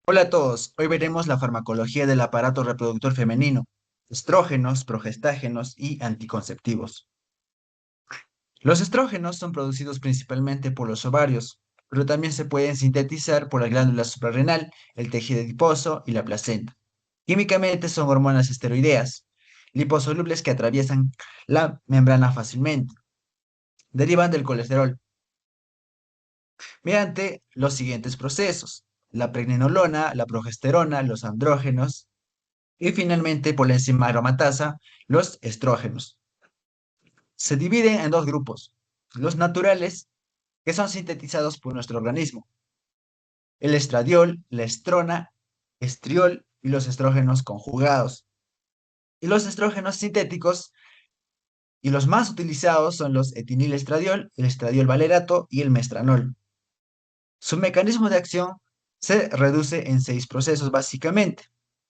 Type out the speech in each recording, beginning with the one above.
Hola a todos, hoy veremos la farmacología del aparato reproductor femenino, estrógenos, progestágenos y anticonceptivos. Los estrógenos son producidos principalmente por los ovarios, pero también se pueden sintetizar por la glándula suprarrenal, el tejido adiposo y la placenta. Químicamente son hormonas esteroideas, liposolubles que atraviesan la membrana fácilmente. Derivan del colesterol mediante los siguientes procesos: la pregnenolona, la progesterona, los andrógenos. Y finalmente, por la enzima aromatasa, los estrógenos. Se dividen en dos grupos: los naturales, que son sintetizados por nuestro organismo, el estradiol, la estrona, estriol y los estrógenos conjugados. Y los estrógenos sintéticos, y los más utilizados son los etinilestradiol, el estradiol valerato y el mestranol. Su mecanismo de acción se reduce en 6 procesos básicamente.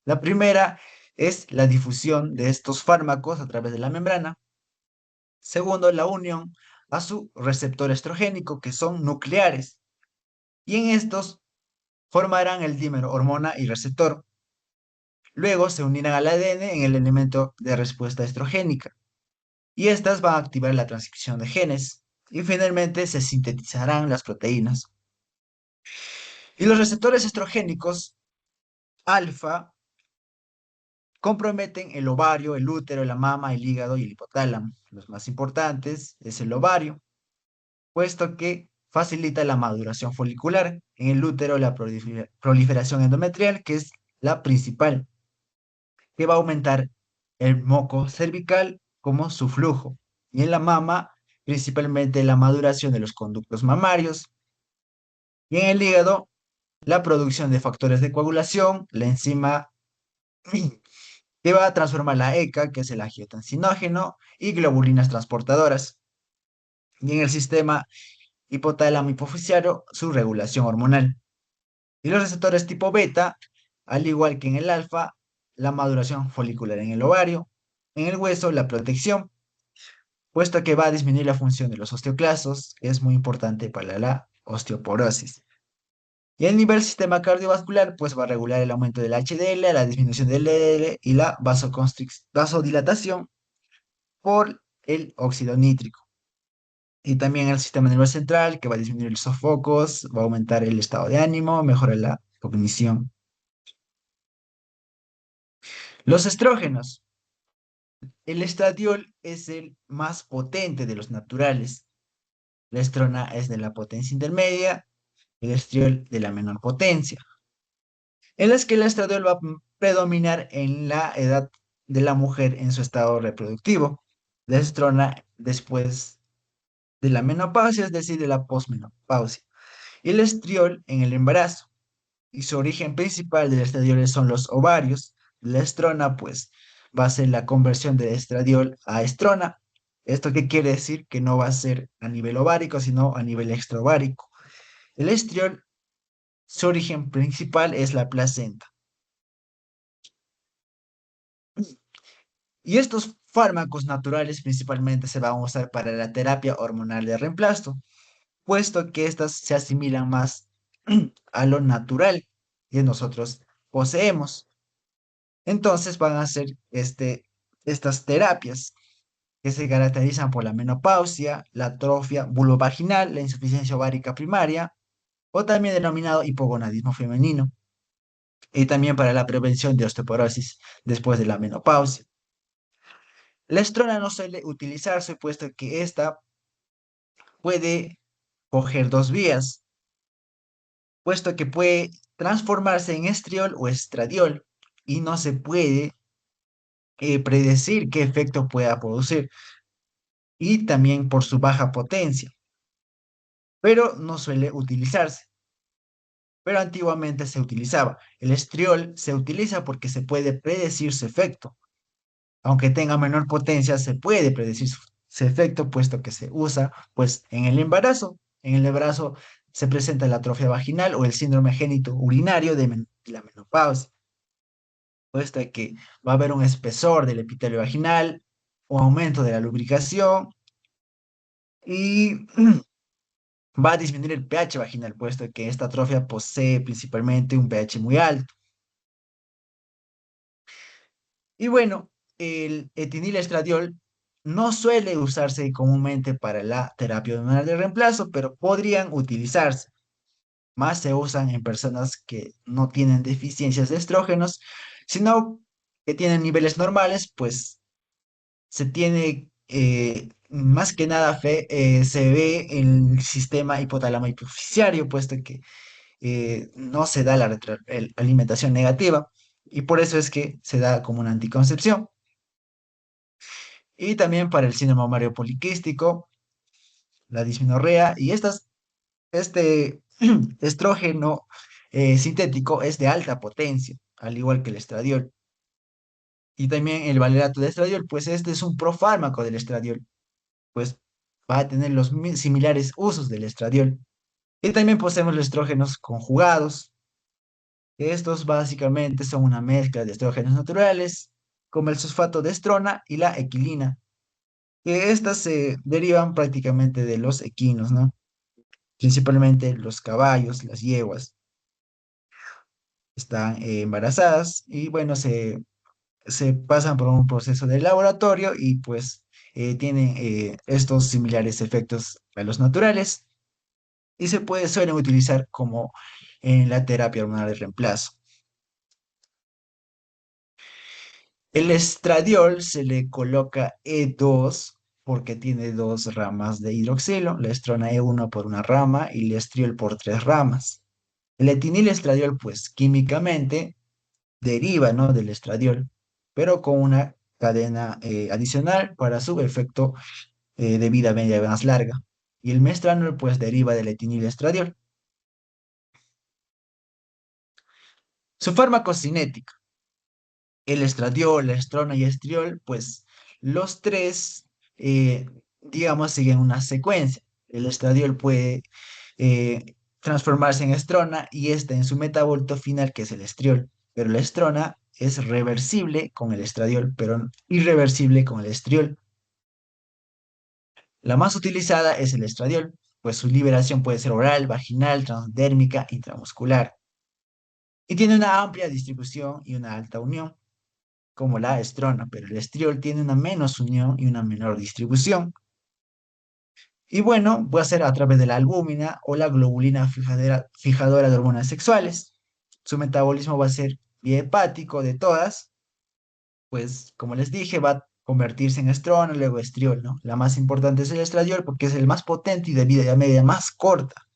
La primera es la difusión de estos fármacos a través de la membrana. Segundo, la unión a su receptor estrogénico, que son nucleares, y en estos formarán el dímero hormona y receptor. Luego se unirán al ADN en el elemento de respuesta estrogénica, y estas van a activar la transcripción de genes, y finalmente se sintetizarán las proteínas. Y los receptores estrogénicos alfa comprometen el ovario, el útero, la mama, el hígado y el hipotálamo. Los más importantes es el ovario, puesto que facilita la maduración folicular; en el útero la proliferación endometrial, que es la principal, que va a aumentar el moco cervical como su flujo; y en la mama, principalmente la maduración de los conductos mamarios; y en el hígado, la producción de factores de coagulación, la enzima que va a transformar la ECA, que es el angiotensinógeno, y globulinas transportadoras; y en el sistema hipotálamo hipoficiario, su regulación hormonal. Y los receptores tipo beta, al igual que en el alfa, la maduración folicular en el ovario; en el hueso, la protección, puesto que va a disminuir la función de los osteoclastos, que es muy importante para la osteoporosis. Y a nivel sistema cardiovascular, pues va a regular el aumento del HDL, la disminución del LDL y la vasodilatación por el óxido nítrico. Y también el sistema nervioso central, que va a disminuir los sofocos, va a aumentar el estado de ánimo, mejorar la cognición. Los estrógenos. El estradiol es el más potente de los naturales. La estrona es de la potencia intermedia, el estriol de la menor potencia. En las que el estradiol va a predominar en la edad de la mujer en su estado reproductivo. La estrona después de la menopausia, es decir, de la posmenopausia. Y el estriol en el embarazo. Y su origen principal del estradiol son los ovarios. La estrona, pues, va a ser la conversión de estradiol a estrona. ¿Esto qué quiere decir? Que no va a ser a nivel ovárico, sino a nivel extraovárico. El estriol, su origen principal es la placenta. Y estos fármacos naturales principalmente se van a usar para la terapia hormonal de reemplazo, puesto que estas se asimilan más a lo natural que nosotros poseemos. Entonces van a ser estas terapias que se caracterizan por la menopausia, la atrofia vulvovaginal, la insuficiencia ovárica primaria, o también denominado hipogonadismo femenino, y también para la prevención de osteoporosis después de la menopausia. La estrona no suele utilizarse, puesto que esta puede coger dos vías, puesto que puede transformarse en estriol o estradiol, y no se puede predecir qué efecto pueda producir, y también por su baja potencia, pero no suele utilizarse. Pero antiguamente se utilizaba. El estriol se utiliza porque se puede predecir su efecto. Aunque tenga menor potencia, se puede predecir su efecto, puesto que se usa pues en el embarazo. En el embarazo se presenta la atrofia vaginal o el síndrome génito urinario de la menopausia, puesto que va a haber un espesor del epitelio vaginal o aumento de la lubricación, y va a disminuir el pH vaginal, puesto que esta atrofia posee principalmente un pH muy alto. Y bueno, el etinilestradiol no suele usarse comúnmente para la terapia hormonal de reemplazo, pero podrían utilizarse. Más se usan en personas que no tienen deficiencias de estrógenos, sino que tienen niveles normales, pues se tiene más que nada se ve en el sistema hipotálamo hipoficiario, puesto que no se da la alimentación negativa y por eso es que se da como una anticoncepción. Y también para el síndrome ovario poliquístico, la dismenorrea y este estrógeno sintético es de alta potencia, al igual que el estradiol. Y también el valerato de estradiol, pues este es un profármaco del estradiol, pues va a tener los similares usos del estradiol. Y también poseemos los estrógenos conjugados. Estos básicamente son una mezcla de estrógenos naturales, como el sulfato de estrona y la equilina, que estas se derivan prácticamente de los equinos, ¿no? Principalmente los caballos, las yeguas, están embarazadas y bueno, se pasan por un proceso de laboratorio y pues tienen estos similares efectos a los naturales y suelen utilizar como en la terapia hormonal de reemplazo. El estradiol se le coloca E2 porque tiene dos ramas de hidroxilo, la estrona E1 por una rama y el estriol por tres ramas. El etinilestradiol, pues químicamente deriva, ¿no?, del estradiol, pero con una cadena adicional para su efecto de vida media más larga. Y el mestranol, pues deriva del etinilestradiol. Su farmacocinética. El estradiol, la estrona y estriol, pues los tres, eh, digamos, siguen una secuencia. El estradiol puede transformarse en estrona y este en su metabolito final, que es el estriol. Pero la estrona es reversible con el estradiol, pero irreversible con el estriol. La más utilizada es el estradiol, pues su liberación puede ser oral, vaginal, transdérmica, intramuscular. Y tiene una amplia distribución y una alta unión, como la estrona, pero el estriol tiene una menos unión y una menor distribución. Y bueno, puede ser a través de la albúmina o la globulina fijadora de hormonas sexuales. Su metabolismo va a ser hepático de todas, pues como les dije, va a convertirse en estrona, luego estriol, ¿no? La más importante es el estradiol porque es el más potente y de vida media más corta.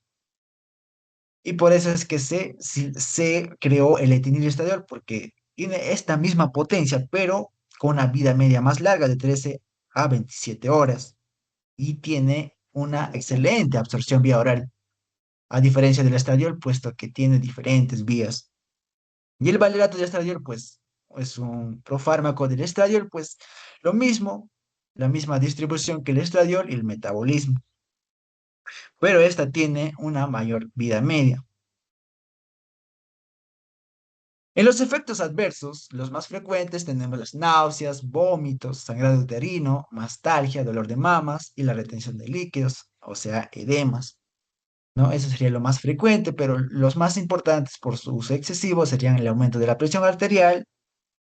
Y por eso es que se creó el etinilestradiol, porque tiene esta misma potencia, pero con una vida media más larga de 13 a 27 horas. Y tiene una excelente absorción vía oral, a diferencia del estradiol, puesto que tiene diferentes vías. Y el valerato de estradiol, pues, es un profármaco del estradiol, pues, lo mismo, la misma distribución que el estradiol y el metabolismo, pero esta tiene una mayor vida media. En los efectos adversos, los más frecuentes tenemos las náuseas, vómitos, sangrado uterino, mastalgia, dolor de mamas y la retención de líquidos, o sea, edemas, ¿no? Eso sería lo más frecuente, pero los más importantes por su uso excesivo serían el aumento de la presión arterial,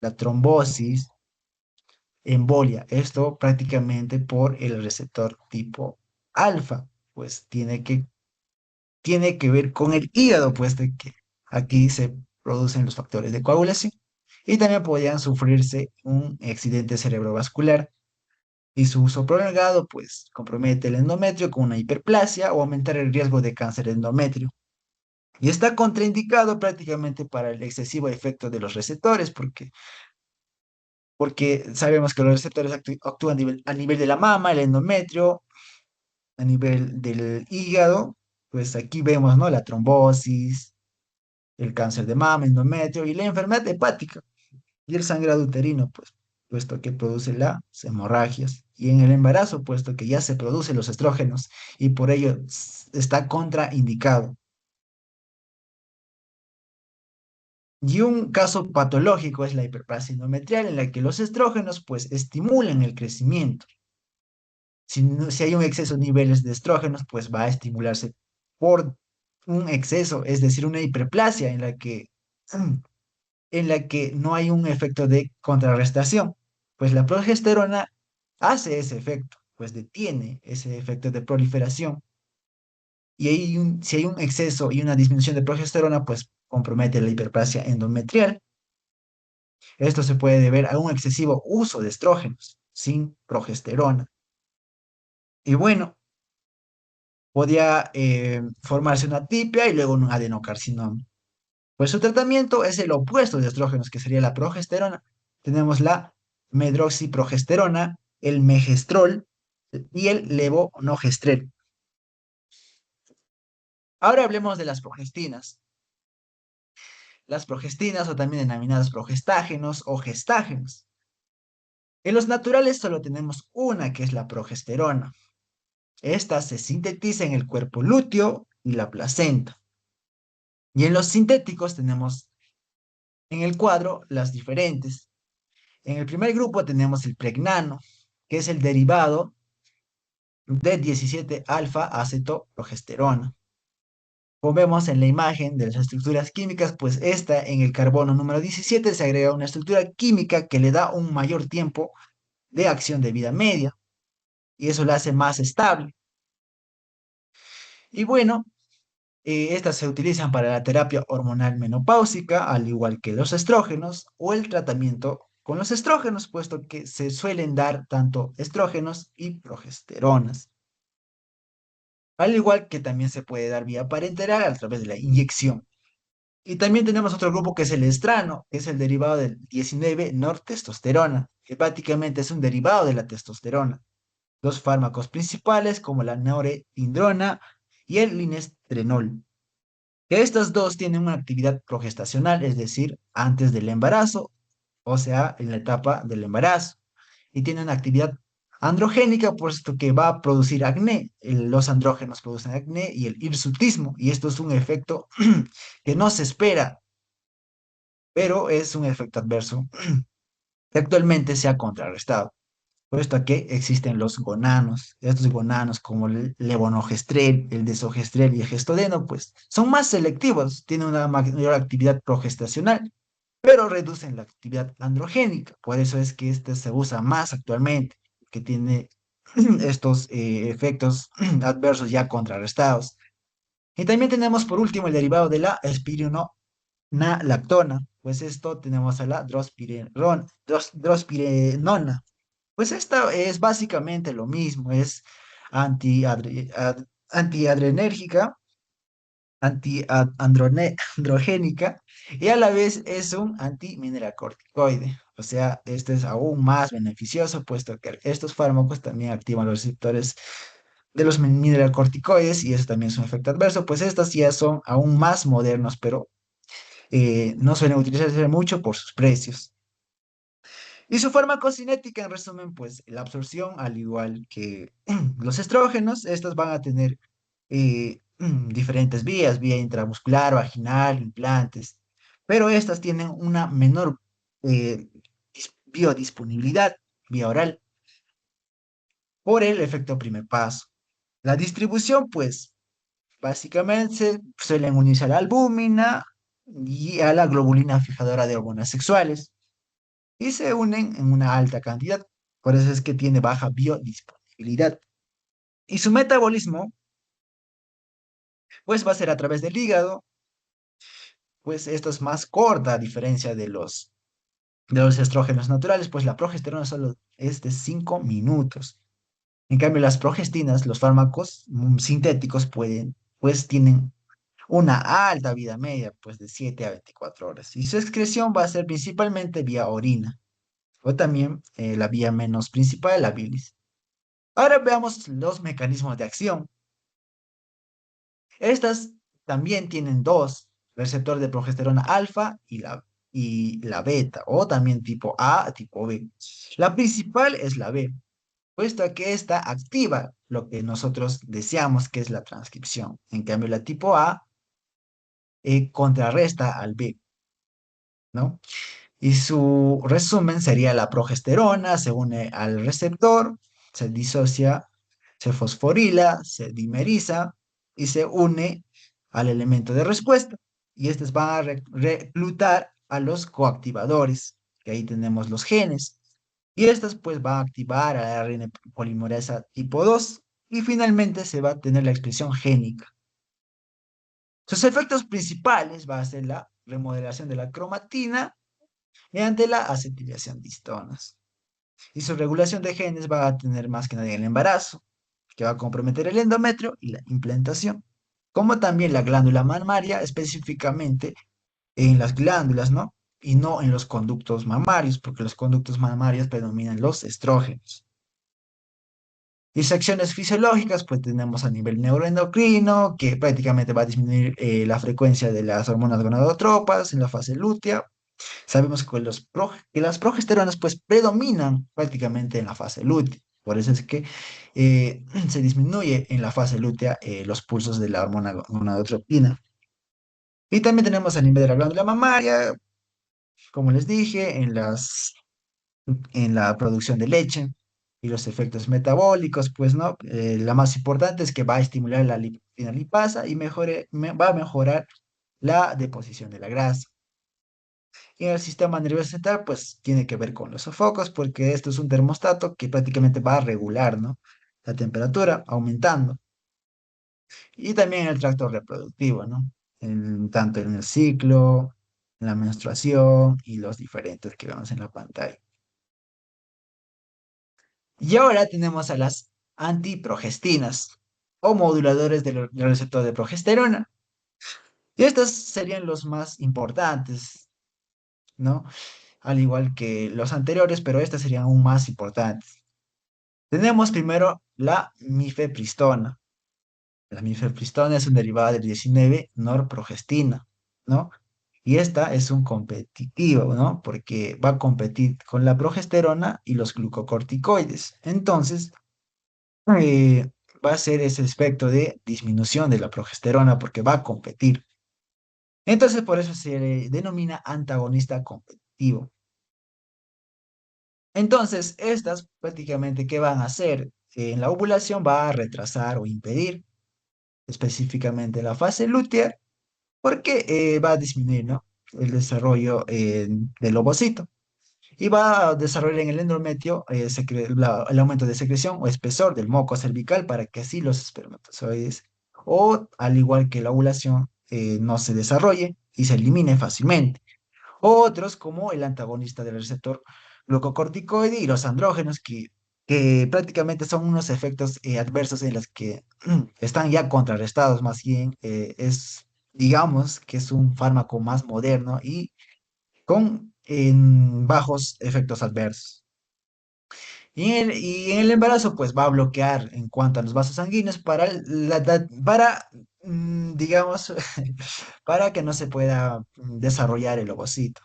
la trombosis, embolia. Esto prácticamente por el receptor tipo alfa, pues tiene que ver con el hígado, pues de que aquí se producen los factores de coagulación. Y también podrían sufrirse un accidente cerebrovascular. Y su uso prolongado, pues, compromete el endometrio con una hiperplasia o aumentar el riesgo de cáncer de endometrio. Y está contraindicado prácticamente para el excesivo efecto de los receptores, porque sabemos que los receptores actúan a nivel de la mama, el endometrio, a nivel del hígado. Pues aquí vemos, ¿no?, la trombosis, el cáncer de mama, endometrio y la enfermedad hepática y el sangrado uterino, pues, puesto que produce las hemorragias. Y en el embarazo, puesto que ya se producen los estrógenos y por ello está contraindicado. Y un caso patológico es la hiperplasia endometrial, en la que los estrógenos, pues, estimulan el crecimiento. Si hay un exceso de niveles de estrógenos, pues va a estimularse por un exceso, es decir, una hiperplasia en la que no hay un efecto de contrarrestación, pues la progesterona hace ese efecto, pues detiene ese efecto de proliferación. Y si hay un exceso y una disminución de progesterona, pues compromete la hiperplasia endometrial. Esto se puede deber a un excesivo uso de estrógenos sin progesterona. Y bueno, podía formarse una tipia y luego un adenocarcinoma. Pues su tratamiento es el opuesto de estrógenos, que sería la progesterona. Tenemos la medroxiprogesterona, el megestrol y el levonorgestrel. Ahora hablemos de las progestinas. Las progestinas, o también denominadas progestágenos o gestágenos. En los naturales solo tenemos una, que es la progesterona. Esta se sintetiza en el cuerpo lúteo y la placenta. Y en los sintéticos tenemos en el cuadro las diferentes. En el primer grupo tenemos el pregnano, que es el derivado de 17 alfa acetoprogesterona. Como vemos en la imagen de las estructuras químicas, pues esta en el carbono número 17 se agrega una estructura química que le da un mayor tiempo de acción de vida media y eso la hace más estable. Y bueno, estas se utilizan para la terapia hormonal menopáusica, al igual que los estrógenos o el tratamiento con los estrógenos, puesto que se suelen dar tanto estrógenos y progesteronas. Al igual que también se puede dar vía parenteral a través de la inyección. Y también tenemos otro grupo que es el estrano, que es el derivado del 19-nortestosterona, que prácticamente es un derivado de la testosterona. Los fármacos principales como la norepinefrina y el linestrenol. Que estas dos tienen una actividad progestacional, es decir, antes del embarazo, o sea, en la etapa del embarazo. Y tiene una actividad androgénica, puesto que va a producir acné. Los andrógenos producen acné y el hirsutismo, y esto es un efecto que no se espera, pero es un efecto adverso que actualmente se ha contrarrestado. Puesto que existen los gonanos. Estos gonanos, como el levonorgestrel, el desogestrel y el gestodeno, pues son más selectivos, tienen una mayor actividad progestacional, pero reducen la actividad androgénica. Por eso es que este se usa más actualmente, que tiene estos efectos adversos ya contrarrestados. Y también tenemos por último el derivado de la espironolactona, pues esto tenemos a la drospirenona. Pues esta es básicamente lo mismo, es antiadrenérgica, antiandrogénica y a la vez es un antimineralocorticoide. O sea, este es aún más beneficioso, puesto que estos fármacos también activan los receptores de los mineralocorticoides y eso también es un efecto adverso, pues estas ya son aún más modernos, pero no suelen utilizarse mucho por sus precios. Y su farmacocinética, en resumen, pues la absorción, al igual que los estrógenos, estos van a tener diferentes vías, vía intramuscular, vaginal, implantes, pero estas tienen una menor biodisponibilidad, vía oral, por el efecto primer paso. La distribución, pues, básicamente suelen unirse a la albúmina y a la globulina fijadora de hormonas sexuales y se unen en una alta cantidad. Por eso es que tiene baja biodisponibilidad. Y su metabolismo, pues va a ser a través del hígado, pues esto es más corta a diferencia de los estrógenos naturales, pues la progesterona solo es de 5 minutos. En cambio, las progestinas, los fármacos sintéticos pues tienen una alta vida media, pues de 7 a 24 horas. Y su excreción va a ser principalmente vía orina, o también la vía menos principal, la bilis. Ahora veamos los mecanismos de acción. Estas también tienen dos, receptor de progesterona alfa y la beta, o también tipo A, tipo B. La principal es la B, puesto que esta activa lo que nosotros deseamos, que es la transcripción. En cambio, la tipo A contrarresta al B, ¿no? Y su resumen sería la progesterona, se une al receptor, se disocia, se fosforila, se dimeriza y se une al elemento de respuesta. Y estos van a reclutar a los coactivadores, que ahí tenemos los genes. Y estas pues van a activar a la ARN polimerasa tipo 2 y finalmente se va a tener la expresión génica. Sus efectos principales va a ser la remodelación de la cromatina mediante la acetilación de histonas. Y su regulación de genes va a tener más que nada en el embarazo, que va a comprometer el endometrio y la implantación, como también la glándula mamaria, específicamente en las glándulas, ¿no? Y no en los conductos mamarios, porque los conductos mamarios predominan los estrógenos. Disecciones fisiológicas, pues tenemos a nivel neuroendocrino, que prácticamente va a disminuir la frecuencia de las hormonas gonadotropas en la fase lútea. Sabemos que, que las progesteronas pues predominan prácticamente en la fase lútea. Por eso es que se disminuye en la fase lútea los pulsos de la hormona gonadotropina. Y también tenemos a nivel de la glándula mamaria, como les dije, en la producción de leche y los efectos metabólicos, pues no, la más importante es que va a estimular la lipina lipasa y va a mejorar la deposición de la grasa. Y en el sistema nervioso central, pues tiene que ver con los sofocos, porque esto es un termostato que prácticamente va a regular, ¿no? La temperatura, aumentando. Y también el tracto reproductivo, ¿no? Tanto en el ciclo, en la menstruación y los diferentes que vemos en la pantalla. Y ahora tenemos a las antiprogestinas o moduladores del receptor de progesterona. Y estos serían los más importantes, ¿no? Al igual que los anteriores, pero estas serían aún más importantes. Tenemos primero la mifepristona. La mifepristona es un derivado del 19 norprogestina, ¿no? Y esta es un competitivo, ¿no? Porque va a competir con la progesterona y los glucocorticoides. Entonces, eh, va a ser ese aspecto de disminución de la progesterona porque va a competir. Entonces, por eso se le denomina antagonista competitivo. Entonces, estas prácticamente, ¿qué van a hacer? En la ovulación va a retrasar o impedir específicamente la fase lútea porque va a disminuir, ¿no? El desarrollo del ovocito y va a desarrollar en el endometrio el aumento de secreción o espesor del moco cervical para que así los espermatozoides, o al igual que la ovulación, no se desarrolle y se elimine fácilmente. Otros, como el antagonista del receptor glucocorticoide y los andrógenos, que prácticamente son unos efectos adversos en los que están ya contrarrestados, más bien digamos, que es un fármaco más moderno y con bajos efectos adversos. Y en el embarazo, pues va a bloquear en cuanto a los vasos sanguíneos digamos, para que no se pueda desarrollar el ovocito.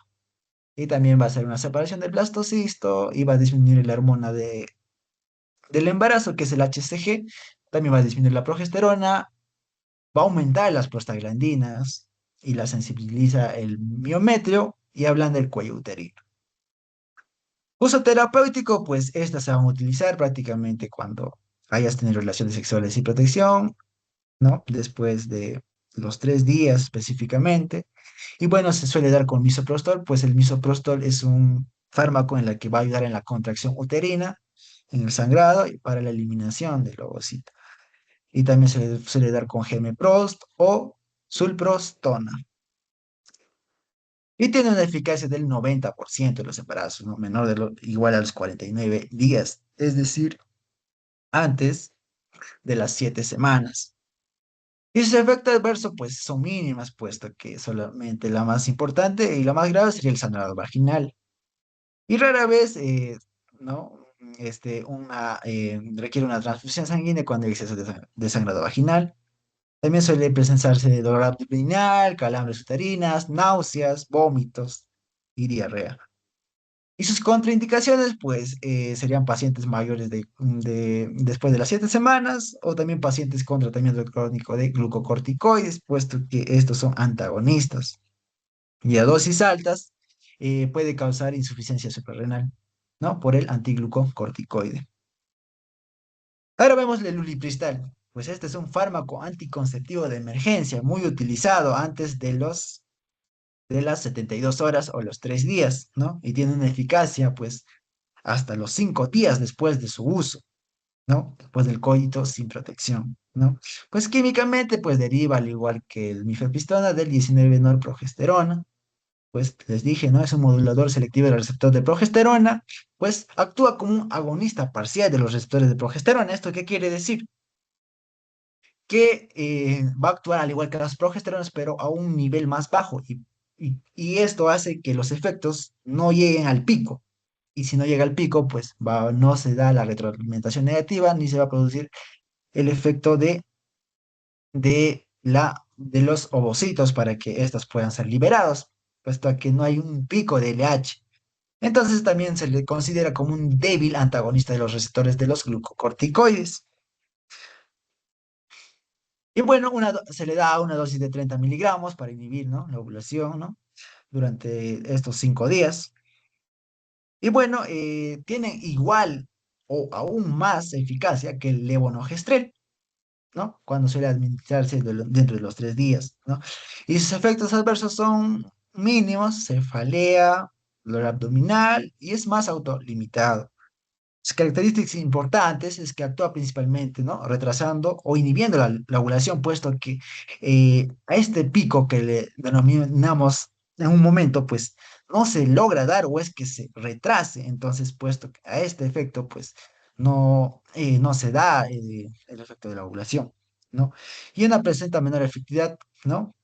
Y también va a ser una separación del blastocisto y va a disminuir la hormona del embarazo, que es el HCG. También va a disminuir la progesterona, va a aumentar las prostaglandinas y la sensibiliza el miometrio y hablan del cuello uterino. Uso terapéutico, pues estas se van a utilizar prácticamente cuando hayas tenido relaciones sexuales sin protección, ¿no? Después de los 3 días específicamente. Y bueno, se suele dar con misoprostol, pues el misoprostol es un fármaco en el que va a ayudar en la contracción uterina, en el sangrado y para la eliminación del ovocito. Y también se le suele dar con Gemeprost o sulprostona. Y tiene una eficacia del 90% de los embarazos, ¿no? Igual a los 49 días, es decir, antes de las 7 semanas. Y sus efectos adversos, pues, son mínimas, puesto que solamente la más importante y la más grave sería el sangrado vaginal. Y rara vez, ¿no? Requiere una transfusión sanguínea cuando hay exceso de sangrado vaginal. También suele presentarse dolor abdominal, calambres uterinas, náuseas, vómitos y diarrea. Y sus contraindicaciones, pues, serían pacientes mayores después de las 7 semanas o también pacientes con tratamiento crónico de glucocorticoides, puesto que estos son antagonistas. Y a dosis altas puede causar insuficiencia suprarrenal, ¿no? Por el antiglucocorticoide. Ahora vemos el ulipristal. Pues este es un fármaco anticonceptivo de emergencia muy utilizado antes de las 72 horas o los 3 días, ¿no? Y tiene una eficacia, pues, hasta los 5 días después de su uso, ¿no? Después del coito sin protección, ¿no? Pues químicamente, pues deriva, al igual que el mifepristona, del 19-norprogesterona. Pues les dije, ¿no? Es un modulador selectivo del receptor de progesterona, pues actúa como un agonista parcial de los receptores de progesterona. ¿Esto qué quiere decir? Que va a actuar al igual que las progesteronas, pero a un nivel más bajo. Y esto hace que los efectos no lleguen al pico. Y si no llega al pico, pues no se da la retroalimentación negativa, ni se va a producir el efecto de los ovocitos para que estos puedan ser liberados, puesto que no hay un pico de LH. Entonces también se le considera como un débil antagonista de los receptores de los glucocorticoides. Y bueno, se le da una dosis de 30 miligramos para inhibir, ¿no? La ovulación, ¿no? Durante estos 5 días. Y bueno, tiene igual o aún más eficacia que el levonorgestrel, ¿no? Cuando suele administrarse dentro de los 3 días, ¿no? Y sus efectos adversos son mínimos, cefalea, dolor abdominal y es más autolimitado. Sus características importantes es que actúa principalmente, ¿no? Retrasando o inhibiendo la ovulación, puesto que a este pico que le denominamos en un momento, pues no se logra dar o es que se retrase. Entonces, puesto que a este efecto, pues no se da el efecto de la ovulación, ¿no? Y una presenta menor efectividad, ¿no?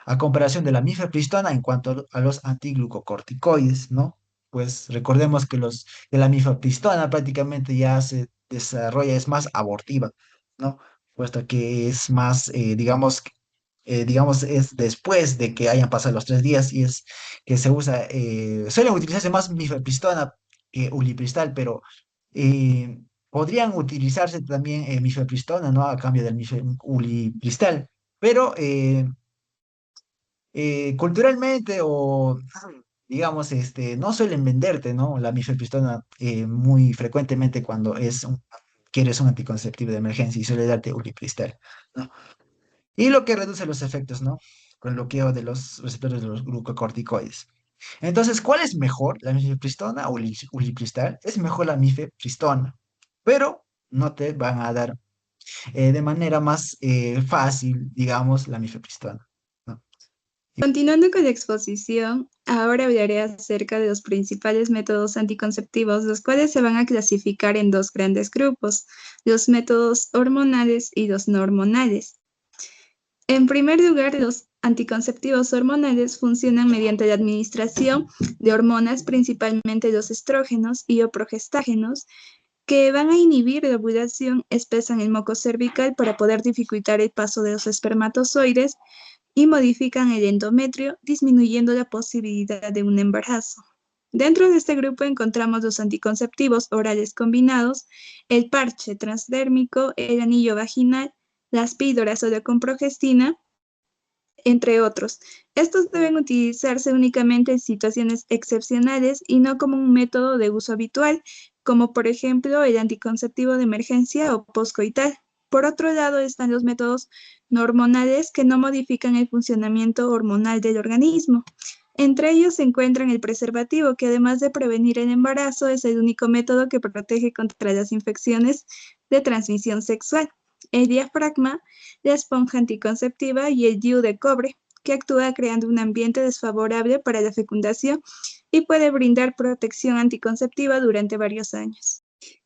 A comparación de la mifepristona en cuanto a los antiglucocorticoides, ¿no? Pues recordemos que la mifepristona prácticamente ya se desarrolla, es más abortiva, ¿no? Puesto que es más, digamos, es después de que hayan pasado los 3 días y es que se usa, suelen utilizarse más mifepristona que ulipristal, pero podrían utilizarse también mifepristona, ¿no? A cambio del ulipristal, pero culturalmente o digamos, no suelen venderte, ¿no? La mifepristona muy frecuentemente cuando quieres un anticonceptivo de emergencia y suele darte ulipristal, ¿no? Y lo que reduce los efectos, ¿no? Con el bloqueo de los receptores de los glucocorticoides. Entonces, ¿cuál es mejor, la mifepristona o el ulipristal? Es mejor la mifepristona, pero no te van a dar de manera más fácil, digamos, la mifepristona, ¿no? Continuando con la exposición, ahora hablaré acerca de los principales métodos anticonceptivos, los cuales se van a clasificar en dos grandes grupos, los métodos hormonales y los no hormonales. En primer lugar, los anticonceptivos hormonales funcionan mediante la administración de hormonas, principalmente los estrógenos y o progestágenos, que van a inhibir la ovulación, espesan el moco cervical para poder dificultar el paso de los espermatozoides y modifican el endometrio, disminuyendo la posibilidad de un embarazo. Dentro de este grupo encontramos los anticonceptivos orales combinados, el parche transdérmico, el anillo vaginal, las píldoras solo con progestina, entre otros. Estos deben utilizarse únicamente en situaciones excepcionales y no como un método de uso habitual, como por ejemplo el anticonceptivo de emergencia o postcoital. Por otro lado están los métodos no hormonales que no modifican el funcionamiento hormonal del organismo. Entre ellos se encuentran el preservativo, que además de prevenir el embarazo, es el único método que protege contra las infecciones de transmisión sexual. El diafragma, la esponja anticonceptiva y el DIU de cobre, que actúa creando un ambiente desfavorable para la fecundación y puede brindar protección anticonceptiva durante varios años.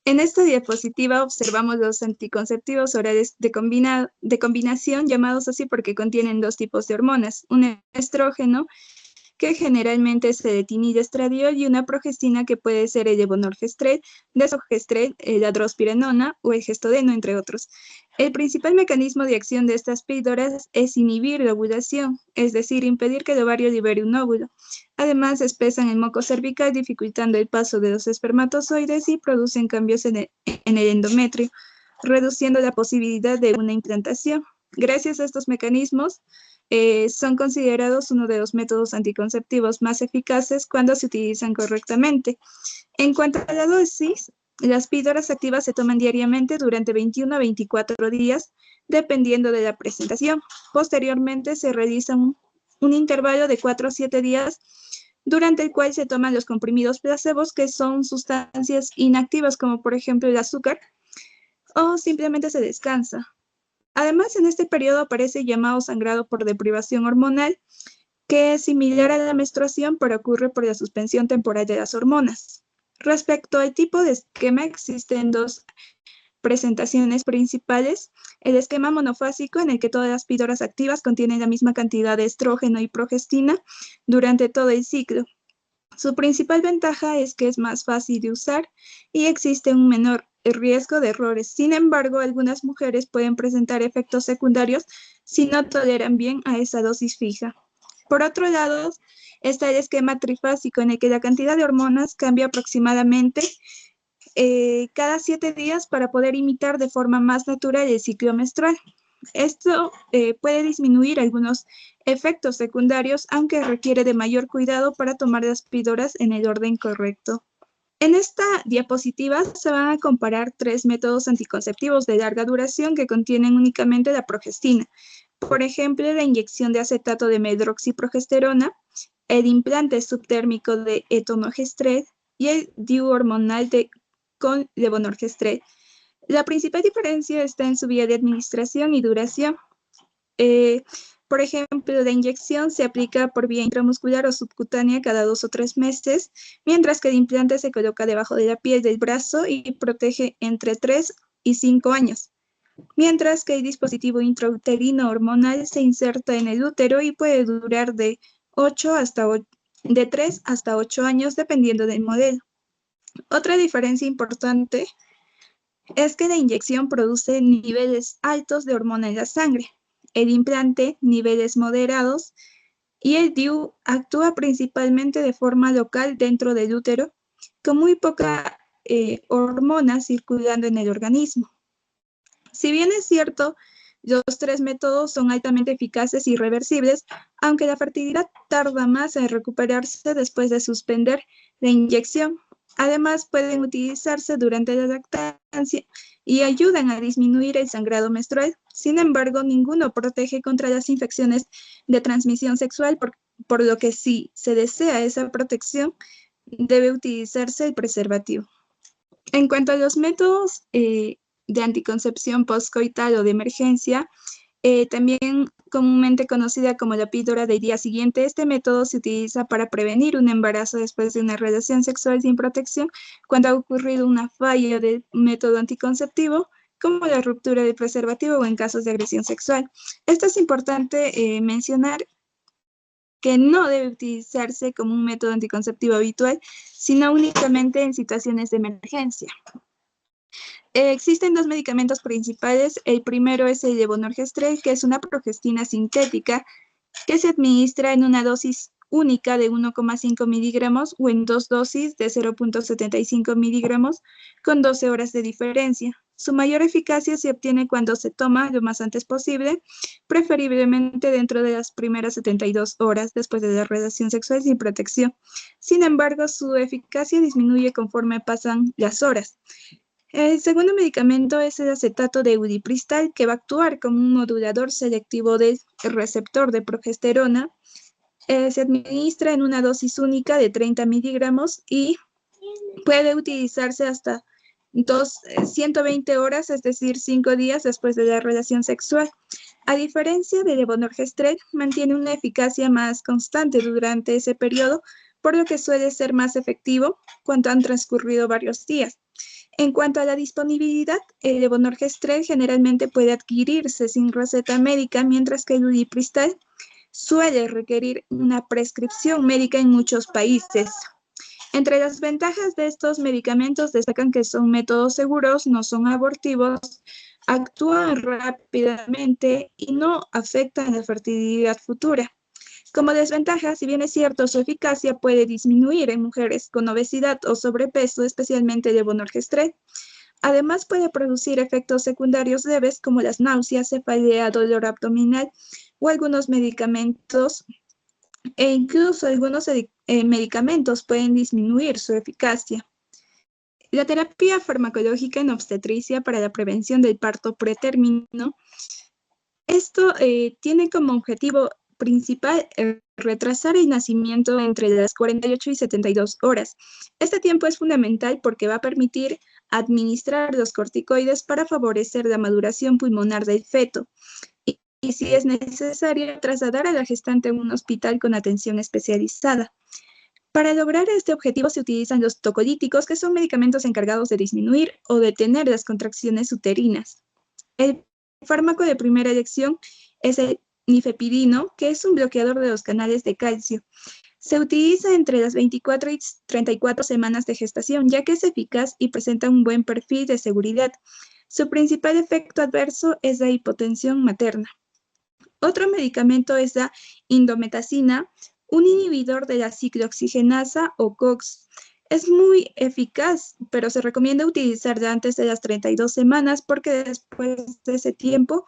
En esta diapositiva observamos los anticonceptivos orales de combinación, llamados así porque contienen dos tipos de hormonas, un estrógeno que generalmente es el etinilestradiol y una progestina que puede ser el levonorgestrel, desogestrel, la drospirenona o el gestodeno, entre otros. El principal mecanismo de acción de estas píldoras es inhibir la ovulación, es decir, impedir que el ovario libere un óvulo. Además, espesan el moco cervical, dificultando el paso de los espermatozoides y producen cambios en el endometrio, reduciendo la posibilidad de una implantación. Gracias a estos mecanismos, son considerados uno de los métodos anticonceptivos más eficaces cuando se utilizan correctamente. En cuanto a la dosis, Las píldoras activas se toman diariamente durante 21 a 24 días, dependiendo de la presentación. Posteriormente se realiza un intervalo de 4 a 7 días durante el cual se toman los comprimidos placebos, que son sustancias inactivas como por ejemplo el azúcar, o simplemente se descansa. Además, en este periodo aparece llamado sangrado por deprivación hormonal, que es similar a la menstruación, pero ocurre por la suspensión temporal de las hormonas. Respecto al tipo de esquema, existen dos presentaciones principales: el esquema monofásico, en el que todas las píldoras activas contienen la misma cantidad de estrógeno y progestina durante todo el ciclo. Su principal ventaja es que es más fácil de usar y existe un menor riesgo de errores. Sin embargo, algunas mujeres pueden presentar efectos secundarios si no toleran bien a esa dosis fija. Por otro lado, está el esquema trifásico, en el que la cantidad de hormonas cambia aproximadamente cada 7 días para poder imitar de forma más natural el ciclo menstrual. Esto puede disminuir algunos efectos secundarios, aunque requiere de mayor cuidado para tomar las píldoras en el orden correcto. En esta diapositiva se van a comparar 3 métodos anticonceptivos de larga duración que contienen únicamente la progestina. Por ejemplo, la inyección de acetato de medroxiprogesterona, el implante subtérmico de etonogestrel y el DIU hormonal con levonorgestrel. La principal diferencia está en su vía de administración y duración. Por ejemplo, la inyección se aplica por vía intramuscular o subcutánea cada 2 o 3 meses, mientras que el implante se coloca debajo de la piel del brazo y protege entre 3 y 5 años, mientras que el dispositivo intrauterino hormonal se inserta en el útero y puede durar de 3 hasta 8 años, dependiendo del modelo. Otra diferencia importante es que la inyección produce niveles altos de hormona en la sangre, el implante niveles moderados, y el DIU actúa principalmente de forma local dentro del útero, con muy poca hormona circulando en el organismo. Si bien es cierto, los 3 métodos son altamente eficaces y reversibles, aunque la fertilidad tarda más en recuperarse después de suspender la inyección. Además, pueden utilizarse durante la lactancia y ayudan a disminuir el sangrado menstrual. Sin embargo, ninguno protege contra las infecciones de transmisión sexual, por lo que si se desea esa protección, debe utilizarse el preservativo. En cuanto a los métodos de anticoncepción postcoital o de emergencia, también comúnmente conocida como la píldora del día siguiente, este método se utiliza para prevenir un embarazo después de una relación sexual sin protección cuando ha ocurrido una falla del método anticonceptivo, como la ruptura del preservativo o en casos de agresión sexual. Esto es importante mencionar, que no debe utilizarse como un método anticonceptivo habitual, sino únicamente en situaciones de emergencia. Existen 2 medicamentos principales. El primero es el levonorgestrel, que es una progestina sintética que se administra en una dosis única de 1,5 miligramos o en 2 dosis de 0,75 miligramos con 12 horas de diferencia. Su mayor eficacia se obtiene cuando se toma lo más antes posible, preferiblemente dentro de las primeras 72 horas después de la relación sexual sin protección. Sin embargo, su eficacia disminuye conforme pasan las horas. El segundo medicamento es el acetato de eudipristal, que va a actuar como un modulador selectivo del receptor de progesterona. Se administra en una dosis única de 30 miligramos y puede utilizarse hasta 120 horas, es decir, 5 días después de la relación sexual. A diferencia del levonorgestrel, mantiene una eficacia más constante durante ese periodo, por lo que suele ser más efectivo cuando han transcurrido varios días. En cuanto a la disponibilidad, el levonorgestrel generalmente puede adquirirse sin receta médica, mientras que el ulipristal suele requerir una prescripción médica en muchos países. Entre las ventajas de estos medicamentos destacan que son métodos seguros, no son abortivos, actúan rápidamente y no afectan la fertilidad futura. Como desventaja, si bien es cierto, su eficacia puede disminuir en mujeres con obesidad o sobrepeso, especialmente el levonorgestrel. Además, puede producir efectos secundarios leves como las náuseas, cefalea, dolor abdominal o algunos medicamentos, e incluso algunos medicamentos pueden disminuir su eficacia. La terapia farmacológica en obstetricia para la prevención del parto pretérmino, esto tiene como objetivo principal retrasar el nacimiento entre las 48 y 72 horas. Este tiempo es fundamental porque va a permitir administrar los corticoides para favorecer la maduración pulmonar del feto y si es necesario, trasladar a la gestante a un hospital con atención especializada. Para lograr este objetivo se utilizan los tocolíticos, que son medicamentos encargados de disminuir o detener las contracciones uterinas. El fármaco de primera elección es el nifepidino, que es un bloqueador de los canales de calcio. Se utiliza entre las 24 y 34 semanas de gestación, ya que es eficaz y presenta un buen perfil de seguridad. Su principal efecto adverso es la hipotensión materna. Otro medicamento es la indometacina, un inhibidor de la ciclooxigenasa o COX. Es muy eficaz, pero se recomienda utilizarla antes de las 32 semanas porque después de ese tiempo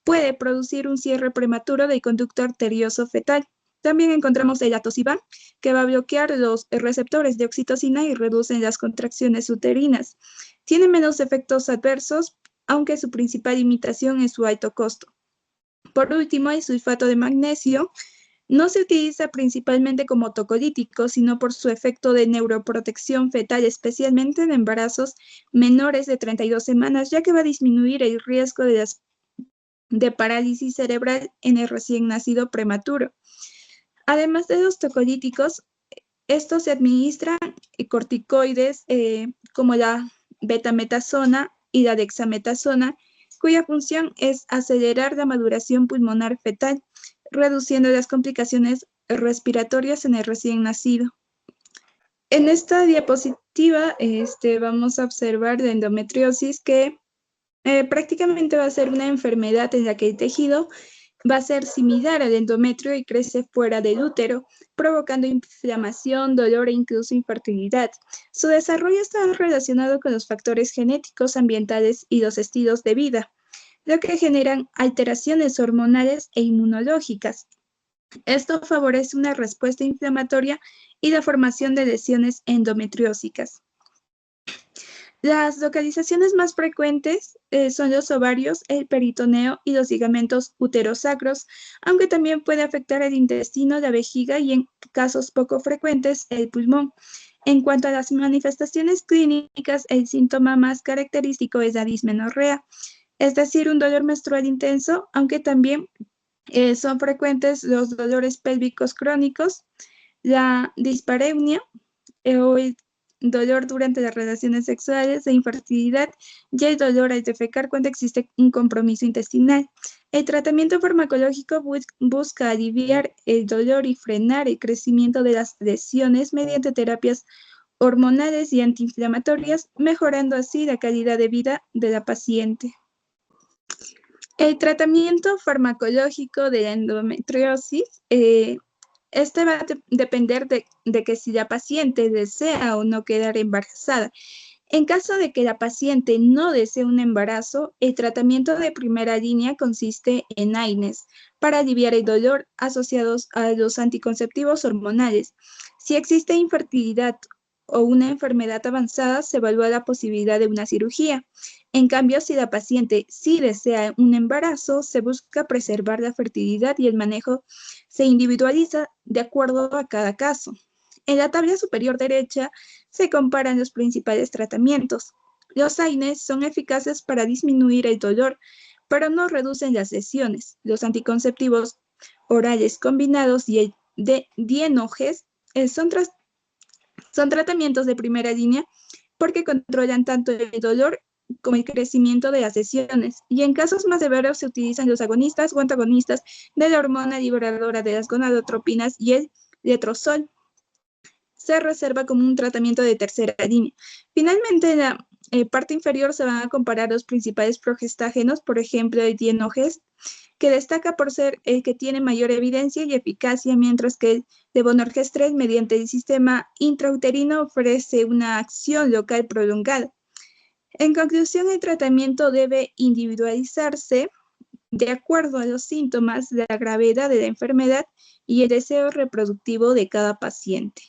puede producir un cierre prematuro del conducto arterioso fetal. También encontramos el atosiban, que va a bloquear los receptores de oxitocina y reducen las contracciones uterinas. Tiene menos efectos adversos, aunque su principal limitación es su alto costo. Por último, el sulfato de magnesio no se utiliza principalmente como tocolítico, sino por su efecto de neuroprotección fetal, especialmente en embarazos menores de 32 semanas, ya que va a disminuir el riesgo de parálisis cerebral en el recién nacido prematuro. Además de los tocolíticos, estos se administran corticoides como la betametasona y la dexametasona, cuya función es acelerar la maduración pulmonar fetal, reduciendo las complicaciones respiratorias en el recién nacido. En esta diapositiva vamos a observar la endometriosis, que prácticamente va a ser una enfermedad en la que el tejido va a ser similar al endometrio y crece fuera del útero, provocando inflamación, dolor e incluso infertilidad. Su desarrollo está relacionado con los factores genéticos, ambientales y los estilos de vida, lo que generan alteraciones hormonales e inmunológicas. Esto favorece una respuesta inflamatoria y la formación de lesiones endometriósicas. Las localizaciones más frecuentes son los ovarios, el peritoneo y los ligamentos uterosacros, aunque también puede afectar el intestino, la vejiga y en casos poco frecuentes el pulmón. En cuanto a las manifestaciones clínicas, el síntoma más característico es la dismenorrea, es decir, un dolor menstrual intenso, aunque también son frecuentes los dolores pélvicos crónicos, la dispareunia o el dolor durante las relaciones sexuales, la infertilidad y el dolor al defecar cuando existe un compromiso intestinal. El tratamiento farmacológico busca aliviar el dolor y frenar el crecimiento de las lesiones mediante terapias hormonales y antiinflamatorias, mejorando así la calidad de vida de la paciente. El tratamiento farmacológico de la endometriosis va a depender de que si la paciente desea o no quedar embarazada. En caso de que la paciente no desee un embarazo, el tratamiento de primera línea consiste en AINES para aliviar el dolor asociados a los anticonceptivos hormonales. Si existe infertilidad o una enfermedad avanzada, se evalúa la posibilidad de una cirugía. En cambio, si la paciente sí desea un embarazo, se busca preservar la fertilidad y el manejo se individualiza de acuerdo a cada caso. En la tabla superior derecha se comparan los principales tratamientos. Los AINES son eficaces para disminuir el dolor, pero no reducen las lesiones. Los anticonceptivos orales combinados y el DIENOGES son tratamientos de primera línea porque controlan tanto el dolor como el crecimiento de las lesiones, y en casos más severos se utilizan los agonistas o antagonistas de la hormona liberadora de las gonadotropinas y el letrozol. Se reserva como un tratamiento de tercera línea. Finalmente, en la parte inferior se van a comparar los principales progestágenos, por ejemplo, el DIENOGES, que destaca por ser el que tiene mayor evidencia y eficacia, mientras que el levonorgestrel 3, mediante el sistema intrauterino, ofrece una acción local prolongada. En conclusión, el tratamiento debe individualizarse de acuerdo a los síntomas, la gravedad de la enfermedad y el deseo reproductivo de cada paciente.